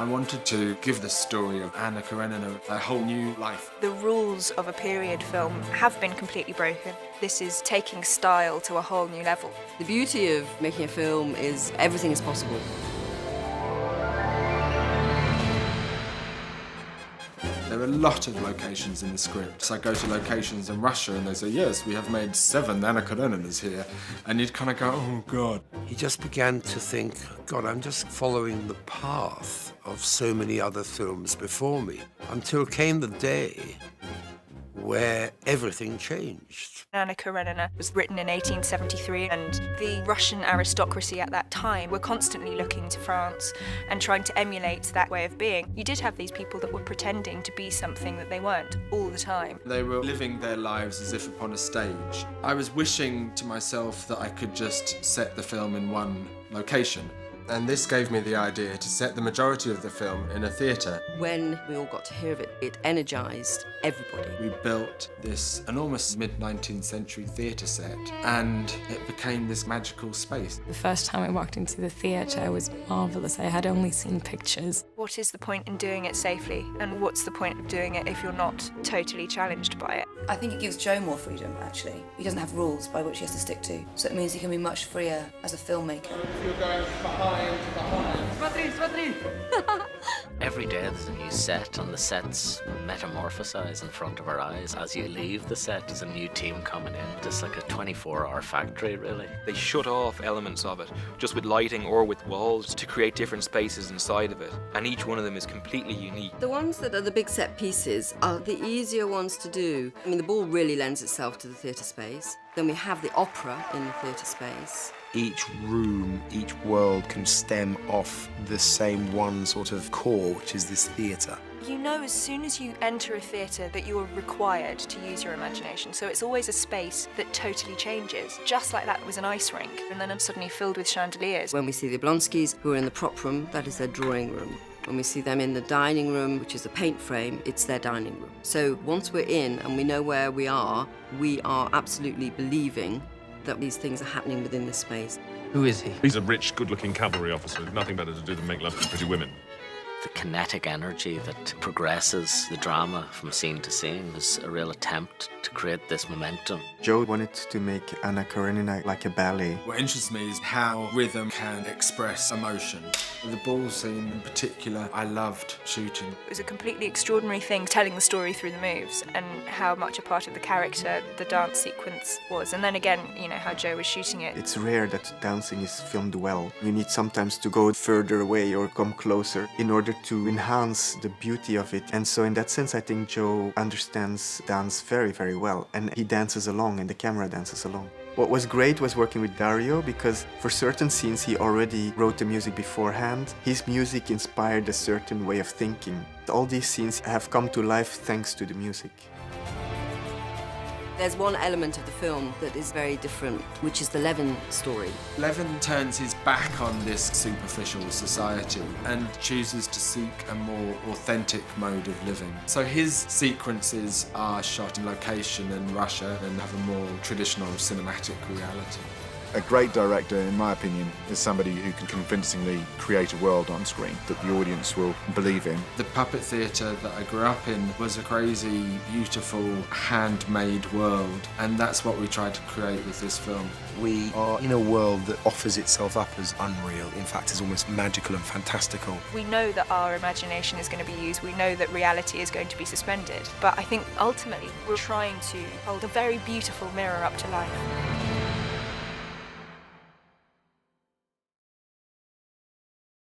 I wanted to give the story of Anna Karenina a whole new life. The rules of a period film have been completely broken. This is taking style to a whole new level. The beauty of making a film is everything is possible. There are a lot of locations in the script. So I go to locations in Russia and they say, yes, we have made 7 Anna Kareninas here. And you'd kind of go, oh, God. He just began to think, God, I'm just following the path of so many other films before me, until came the day where everything changed. Anna Karenina was written in 1873, and the Russian aristocracy at that time were constantly looking to France and trying to emulate that way of being. You did have these people that were pretending to be something that they weren't all the time. They were living their lives as if upon a stage. I was wishing to myself that I could just set the film in one location. And this gave me the idea to set the majority of the film in a theatre. When we all got to hear of it, it energised everybody. We built this enormous mid-19th century theatre set, and it became this magical space. The first time I walked into the theatre was marvellous. I had only seen pictures. What is the point in doing it safely? And what's the point of doing it if you're not totally challenged by it? I think it gives Joe more freedom, actually. He doesn't have rules by which he has to stick to, so it means he can be much freer as a filmmaker. You're going behind. Every day there's a new set, and the sets metamorphosize in front of our eyes. As you leave the set, there's a new team coming in. Just like a 24-hour factory, really. They shut off elements of it, just with lighting or with walls, to create different spaces inside of it. And each one of them is completely unique. The ones that are the big set pieces are the easier ones to do. I mean, the ball really lends itself to the theatre space. Then we have the opera in the theatre space. Each room, each world can stem off the same one sort of core, which is this theatre. You know as soon as you enter a theatre that you are required to use your imagination, so it's always a space that totally changes. Just like that was an ice rink, and then suddenly filled with chandeliers. When we see the Oblonskys, who are in the prop room, that is their drawing room. When we see them in the dining room, which is a paint frame, it's their dining room. So once we're in and we know where we are absolutely believing that these things are happening within this space. Who is he? He's a rich, good-looking cavalry officer. Nothing better to do than make love to pretty women. The kinetic energy that progresses the drama from scene to scene is a real attempt to create this momentum. Joe wanted to make Anna Karenina like a ballet. What interests me is how rhythm can express emotion. The ball scene in particular, I loved shooting. It was a completely extraordinary thing, telling the story through the moves, and how much a part of the character the dance sequence was. And then again, you know, how Joe was shooting it. It's rare that dancing is filmed well. You need sometimes to go further away or come closer in order to enhance the beauty of it. And so in that sense, I think Joe understands dance very, very well. And he dances along, and the camera dances along. What was great was working with Dario, because for certain scenes he already wrote the music beforehand. His music inspired a certain way of thinking. All these scenes have come to life thanks to the music. There's one element of the film that is very different, which is the Levin story. Levin turns his back on this superficial society and chooses to seek a more authentic mode of living. So his sequences are shot in location in Russia and have a more traditional cinematic reality. A great director, in my opinion, is somebody who can convincingly create a world on screen that the audience will believe in. The puppet theatre that I grew up in was a crazy, beautiful, handmade world, and that's what we tried to create with this film. We are in a world that offers itself up as unreal. In fact, is almost magical and fantastical. We know that our imagination is going to be used, we know that reality is going to be suspended, but I think ultimately we're trying to hold a very beautiful mirror up to life.